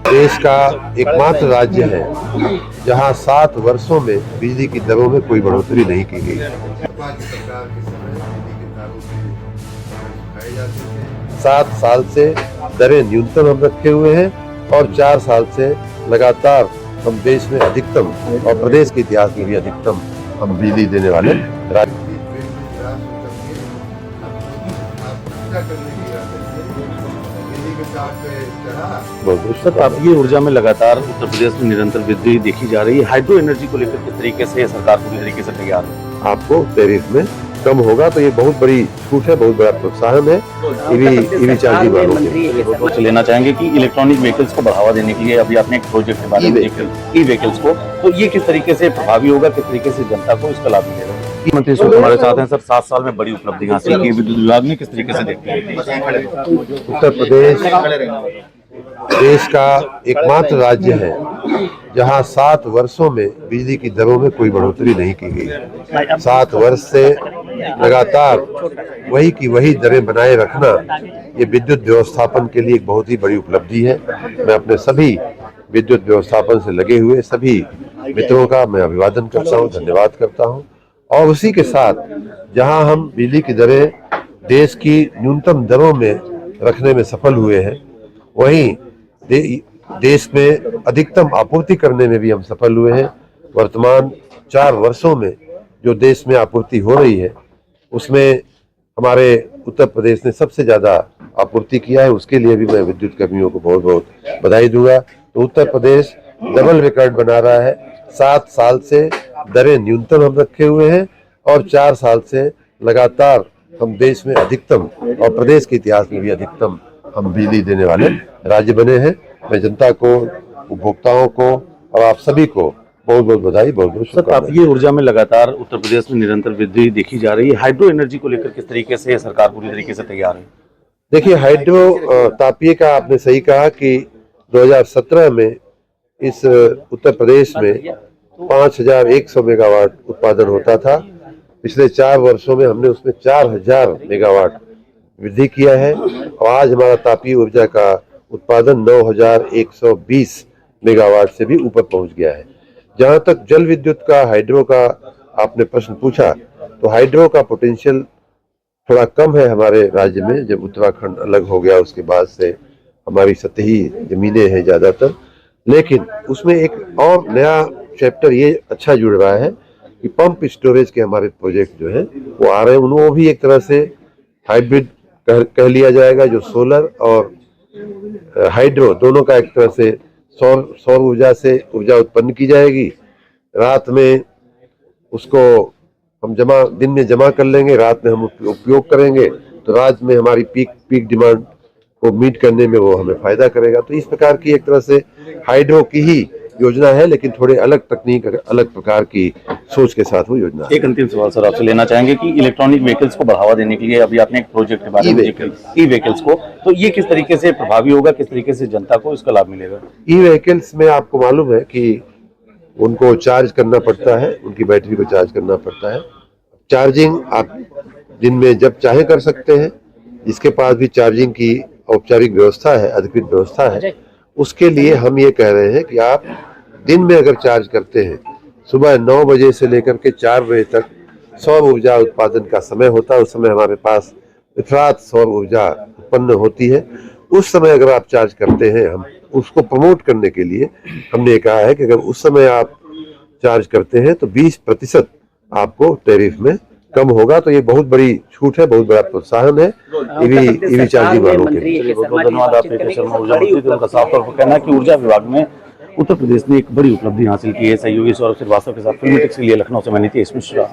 देश का एकमात्र राज्य है जहां 7 वर्षों में बिजली की दरों में कोई बढ़ोतरी नहीं की गई। सरकार के समय बिजली के दारों सुखाए जाते थे। 7 साल से दरें न्यूनतम हम रखे हुए हैं और 4 साल से लगातार हम देश में अधिकतम और प्रदेश के इतिहास में भी अधिकतम हम बिजली देने वाले राज्य। सर, तापीय ऊर्जा में लगातार उत्तर प्रदेश में निरंतर वृद्धि देखी जा रही है। हाइड्रो एनर्जी को लेकर किस तरीके से सरकार पूरी तरीके से तैयार है? आपको टैरिफ में कम होगा तो ये बहुत बड़ी छूट है, बहुत बड़ा प्रोत्साहन है ईवी चार्जिंग वालों के लिए। लेना चाहेंगे कि इलेक्ट्रॉनिक व्हीकल्स को बढ़ावा देने के लिए अभी आपने एक प्रोजेक्ट के बारे में ई व्हीकल्स को, तो ये किस तरीके से प्रभावी होगा, किस तरीके से जनता को इसका लाभ मिलेगा? मंत्री हमारे साथ हैं। सर, 7 साल में बड़ी उपलब्धि हासिल की विद्युत विभाग ने, किस तरीके से देखते हैं? उत्तर प्रदेश देश का एकमात्र राज्य है जहां 7 वर्षों में बिजली की दरों में कोई बढ़ोतरी नहीं की गई। 7 वर्ष से लगातार वही की वही दरें बनाए रखना ये विद्युत व्यवस्थापन के लिए एक बहुत ही बड़ी उपलब्धि है। मैं अपने सभी विद्युत व्यवस्थापन से लगे हुए सभी मित्रों का मैं अभिवादन करता हूं, धन्यवाद करता हूं। और उसी के साथ जहां हम बिजली की दरें देश की न्यूनतम दरों में रखने में सफल हुए हैं, वहीं देश में अधिकतम आपूर्ति करने में भी हम सफल हुए हैं। वर्तमान 4 वर्षों में जो देश में आपूर्ति हो रही है उसमें हमारे उत्तर प्रदेश ने सबसे ज्यादा आपूर्ति किया है। उसके लिए भी मैं विद्युत कर्मियों को बहुत बहुत बधाई दूंगा। तो उत्तर प्रदेश डबल रिकॉर्ड बना रहा है। 7 साल से दरें न्यूनतम हम रखे हुए हैं और 4 साल से लगातार हम देश में अधिकतम और प्रदेश के इतिहास में भी अधिकतम हम बिजली देने वाले राज्य बने हैं। मैं जनता को, उपभोक्ताओं को और आप सभी को बहुत बहुत बधाई, बहुत बहुत शुभकामनाएं। तापीय ऊर्जा में लगातार उत्तर प्रदेश में निरंतर वृद्धि देखी जा रही है। हाइड्रो एनर्जी को लेकर किस तरीके से सरकार पूरी तरीके से तैयार है? देखिए, हाइड्रो तापीय का आपने सही कहा कि 2017 में इस उत्तर प्रदेश में 5100 मेगावाट उत्पादन होता था। पिछले 4 वर्षों में हमने उसमें 4000 मेगावाट वृद्धि किया है और आज हमारा तापीय ऊर्जा का उत्पादन 9120 मेगावाट से भी ऊपर पहुंच गया है। जहां तक जल विद्युत का, हाइड्रो का आपने प्रश्न पूछा, तो हाइड्रो का पोटेंशियल थोड़ा कम है हमारे राज्य में। जब उत्तराखंड अलग हो गया उसके बाद से हमारी सतही जमीनें हैं ज्यादातर, लेकिन उसमें एक और नया चैप्टर ये अच्छा जुड़ रहा है कि पंप स्टोरेज के हमारे प्रोजेक्ट जो है वो आ रहे हैं। उनको भी एक तरह से हाइब्रिड कह लिया जाएगा, जो सोलर और हाइड्रो दोनों का एक तरह से सौर ऊर्जा से ऊर्जा उत्पन्न की जाएगी। रात में उसको हम दिन में जमा कर लेंगे, रात में हम उपयोग करेंगे, तो रात में हमारी पीक डिमांड को मीट करने में वो हमें फायदा करेगा। तो इस प्रकार की एक तरह से हाइड्रो की ही योजना है, लेकिन थोड़े अलग तकनीक, अलग प्रकार की सोच के साथ वो योजना है। एक अंतिम सवाल सर आपसे लेना चाहेंगे कि इलेक्ट्रॉनिक व्हीकल्स को बढ़ावा देने के लिए अभी आपने एक प्रोजेक्ट के बारे में ई व्हीकल्स को, तो ये किस तरीके से प्रभावी होगा, किस तरीके से जनता को इसका लाभ मिलेगा? ई व्हीकल्स में आपको मालूम है कि उनको चार्ज करना पड़ता है, उनकी बैटरी को चार्ज करना पड़ता है। चार्जिंग आप दिन में जब चाहे कर सकते हैं। जिसके पास भी चार्जिंग की औपचारिक व्यवस्था है, अधिकृत व्यवस्था है, उसके लिए हम ये कह रहे हैं कि आप दिन में अगर चार्ज करते हैं, सुबह 9 बजे से लेकर के 4 बजे तक सौर ऊर्जा उत्पादन का समय होता है। उस समय हमारे पास इफरात सौर ऊर्जा उत्पन्न होती है। उस समय अगर आप चार्ज करते हैं, हम उसको प्रमोट करने के लिए हमने कहा है कि अगर उस समय आप चार्ज करते हैं तो 20% आपको टैरिफ में कम होगा। तो ये बहुत बड़ी छूट है, बहुत बड़ा प्रोत्साहन है ईवी चार्जिंग वालों के लिए। बहुत बहुत धन्यवाद। आपके शर्मा ऊर्जा मंत्री थे, उनका साफ तौर पर कहना है कि ऊर्जा विभाग में उत्तर प्रदेश ने एक बड़ी उपलब्धि हासिल की है। सहयोगी सौरभ श्रीवास्तव के साथ फिल्मी टिक्स के लिए लखनऊ से मैं नीतीश मिश्रा।